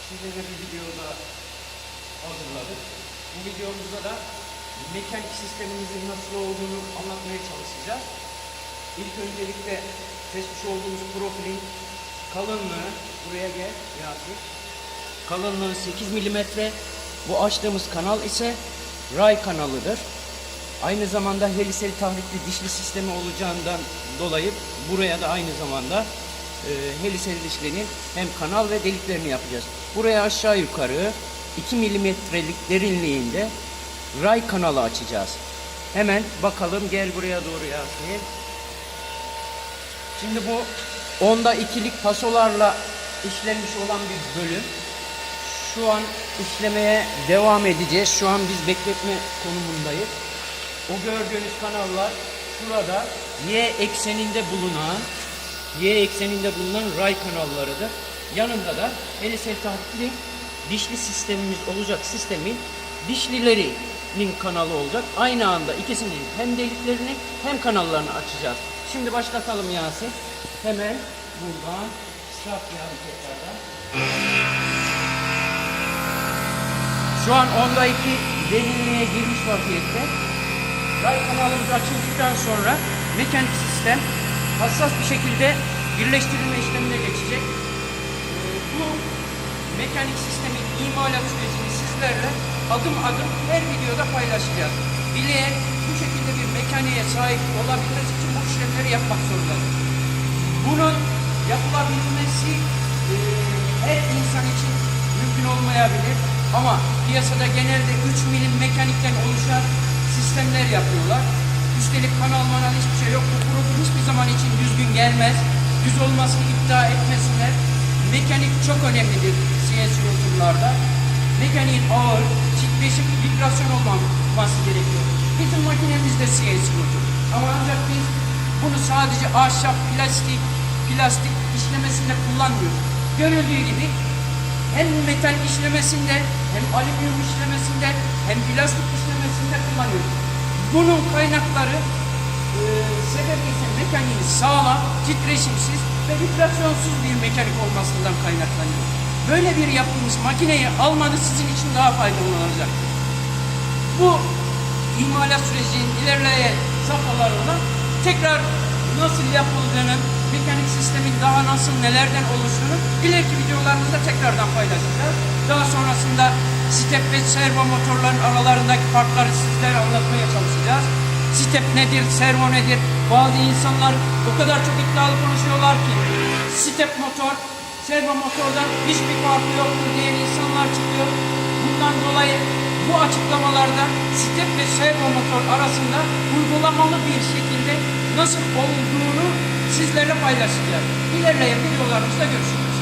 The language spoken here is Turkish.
Size bir videoda hazırladık. Bu videomuzda da mekanik sistemimizin nasıl olduğunu anlatmaya çalışacağız. İlk öncelikle seçmiş olduğumuz profilin kalınlığı, buraya gel Yasin. Kalınlığı 8 milimetre. Bu açtığımız kanal ise ray kanalıdır. Aynı zamanda helisel tahrikli dişli sistemi olacağından dolayı buraya da aynı zamanda helisel dişlinin hem kanal ve deliklerini yapacağız. Buraya aşağı yukarı 2 milimetrelik derinliğinde ray kanalı açacağız. Hemen bakalım, gel buraya doğru Yasin. Şimdi bu 10'da 2'lik pasolarla işlenmiş olan bir bölüm. Şu an işlemeye devam edeceğiz. Şu an biz bekletme konumundayız. O gördüğünüz kanallar şurada Y ekseninde bulunan ray kanallarıdır. Yanında da helisel tahrikli dişli sistemimiz olacak. Sistemin dişlilerinin kanalı olacak. Aynı anda ikisinin hem deliklerini hem kanallarını açacağız. Şimdi başlatalım Yasin. Hemen buradan start yapalım tekrardan. Şu an 10'da 2 derinliğe girmiş vaziyette. Ray kanalımız açıldıktan sonra mekanik sistem hassas bir şekilde birleştirilme işlemine geçecek. Bu mekanik sistemin imalat sürecini sizlerle adım adım her videoda paylaşacağız. Bileğe bu şekilde bir mekaniğe sahip olabilmesi için bu işlemleri yapmak zorundadır. Bunun yapılabilmesi her insan için mümkün olmayabilir. Ama piyasada genelde 3 milim mekanikten oluşan sistemler yapıyorlar. Üstelik kanal manal hiçbir şey yok. Bu profil hiçbir zaman için düzgün gelmez. Düz olmasını iddia etmesinler. Mekanik çok önemlidir CNC rotorlarda. Mekaniğin ağır, titreşim, vibrasyon olmaması gerekiyor. Bizim makinemizde CNC rotor. Ama ancak biz bunu sadece ahşap, plastik işlemesinde kullanmıyoruz. Görüldüğü gibi hem metal işlemesinde, hem alüminyum işlemesinde, hem plastik işlemesinde kullanıyoruz. Bunun kaynakları sebebi ise mekaniğin sağlam, titreşimsiz ve vibrasyonsuz bir mekanik olmasından kaynaklanıyor. Böyle bir yaptığımız makineyi almanız sizin için daha faydalı olacaktır. Bu imalat sürecinin ilerleyen safhalarında tekrar nasıl yapıldığını, mekanik sistemin daha nasıl, nelerden oluştuğunu ileriki videolarımızda tekrardan paylaşacağız. Daha sonrasında step ve servo motorların aralarındaki farkları sizlere anlatmaya çalışacağız. Step nedir, servo nedir? Bazı insanlar o kadar çok iddialı konuşuyorlar ki step motor, servo motordan hiçbir farkı yoktur diyen insanlar çıkıyor. Bundan dolayı bu açıklamalarda step ve servo motor arasında uygulamalı bir şekilde nasıl olduğunu sizlerle paylaşacağız. İlerleyen videolarımızda görüşürüz.